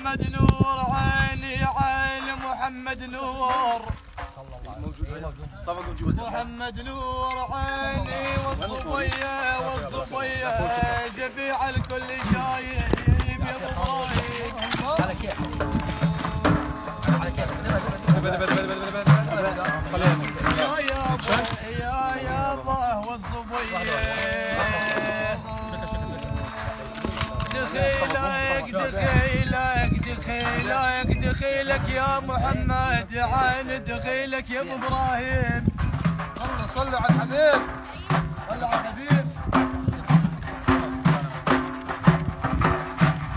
محمد نور عيني عين محمد نور محمد نور عيني والصبية جبيع الكل جايب يا ابو ابراهيم على كيف يا ابا والصبية دخيلك يا محمد عين دخيلك يا ابو ابراهيم صلوا على الحبيب صلوا على الحبيب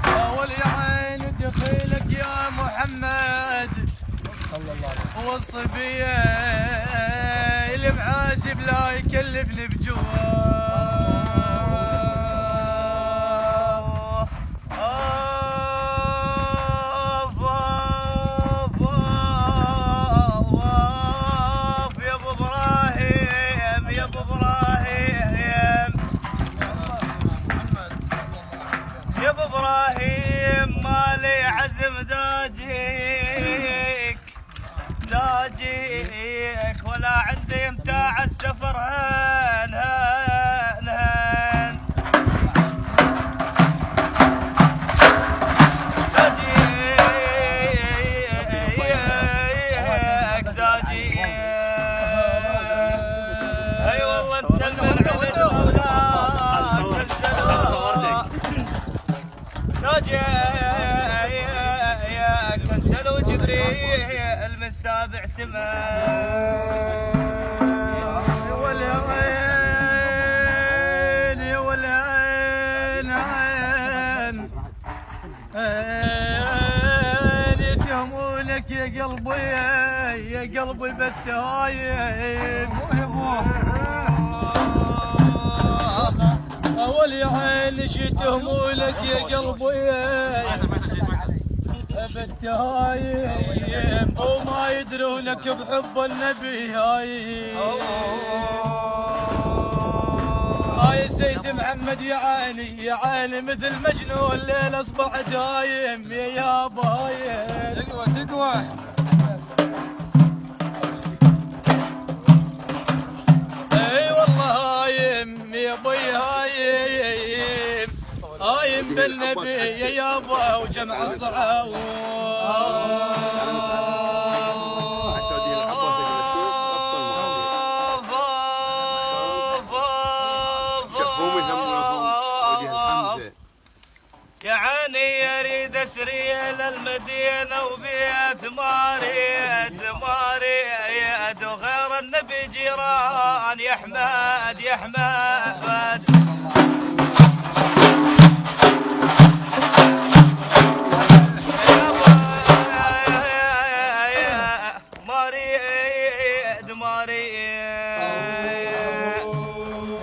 اول يا عين دخيلك يا محمد صلى الله عليه وسلم والصبيه اللي محاسب لا يكلفني بجواه ابراهيم مالي عزم داجيك ولا عندي متاع السفر هن داجيك اي والله انت الملعب يا كنسلوا جبريل من سابع سماء والعين يتهمونك يا قلبي بالتهايم اول يا عين يتهمونك يا قلبي بالتهايم وما يدرونك بحب النبي هاي سيد محمد يا عيني مثل مجنون الليل اصبح دايم يا يابا هاي تقوى اي والله هايم يا بي هايم بالنبي يا يابا وجمع الصحاوي يا عيني يريد اسري للمدينه وبيت ماريد وغير النبي جيران يا حماد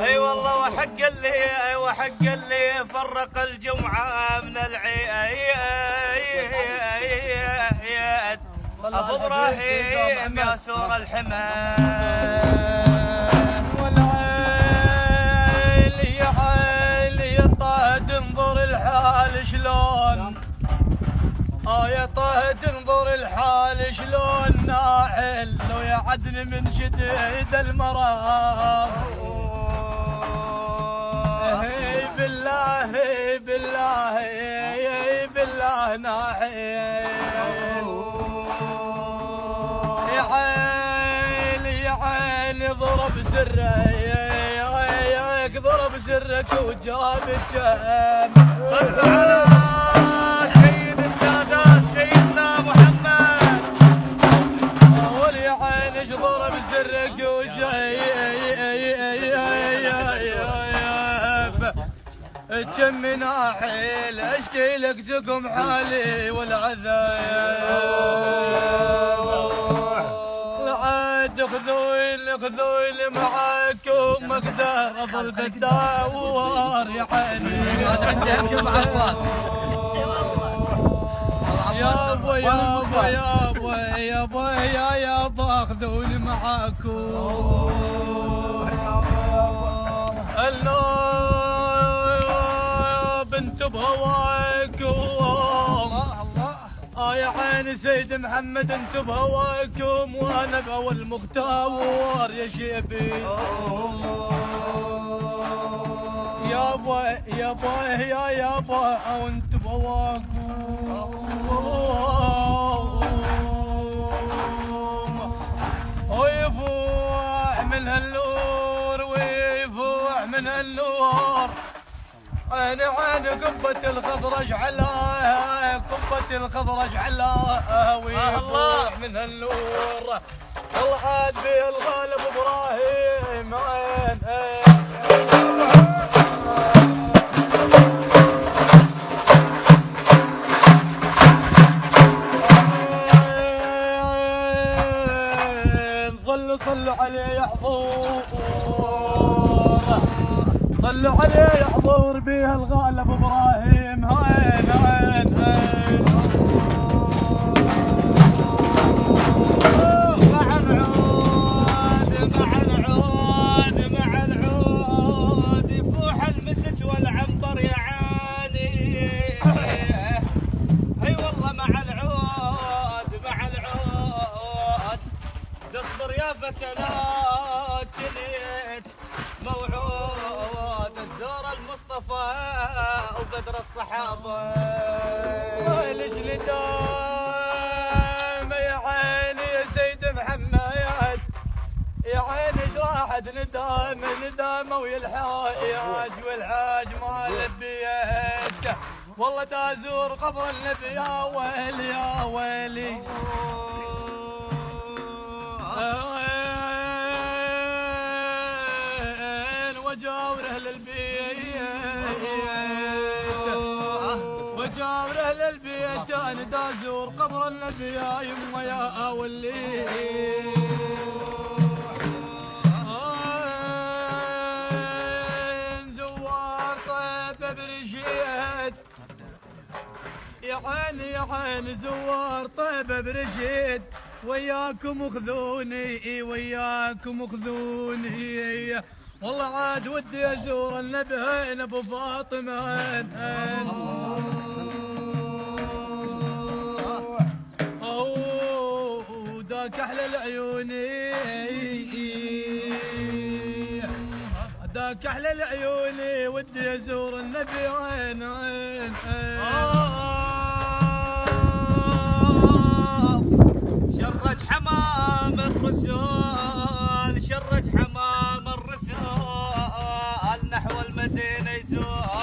اي والله وحق اللي فرق الجمعه من العيد ابو ابراهيم يا سور الحمام والعيل يا عيل طه تنظر الحال شلون يا طه تنظر الحال شلون ناعل لو يعدني من شديد المرض بالله ناعل يا عيني ضرب سرك وجاب الجام صلوا على سيد السادات سيدنا محمد ولي عيني ضرب سرك وجاب كم ناحل اشكي لك زقم حالي والعذاب عاد خذويل معاكم مقدار اظل بالدوار يا عيني يابا خذوني معاكم بهواكم يا عين سيد محمد انت بهواكم وانا بهوى المختار يا شيبي. يابا يابا يا يابا وانت بهواكم ويفوع من هالنور ويفوع من هالنور. عين قبة الخضرج علاها قبة الخضرج علاها ويفوع من هالنور. والله عاد بيه الغالب ابراهيم عين صلوا عليه يا حضور صلوا عليه يا حضور بيه الغالب ابراهيم هين هين هين. مع العود مع العود مع العود يفوح المسج والعنبر يا عالي. اي والله مع العود مع العود تصبر يا فتى لا جنيت موعود الزور المصطفى وبدر الصحابه. ليش ندام يا عيني يا سيد محمد يا عيني ايش راحت ندامه ويا والحاج ما لبيت. والله تازور قبر النبي يا ويلي يا ويلي. وجاور اهل البيت وجاور اهل البيت انا دازور قبر النبي يا يمه يا ولي. زوار طيبه برشيد يا عيني يا عيني زوار طيبه برشيد. وياكم خذوني وياكم خذوني. والله عاد ودي ازور النبي هين ابو فاطمه هين هين. ذاك احلى العيوني ذاك احلى العيوني ودي ازور النبي هين هين هين. شرج حمام الرسول شرج حمام الرسول نحو المدينة يزور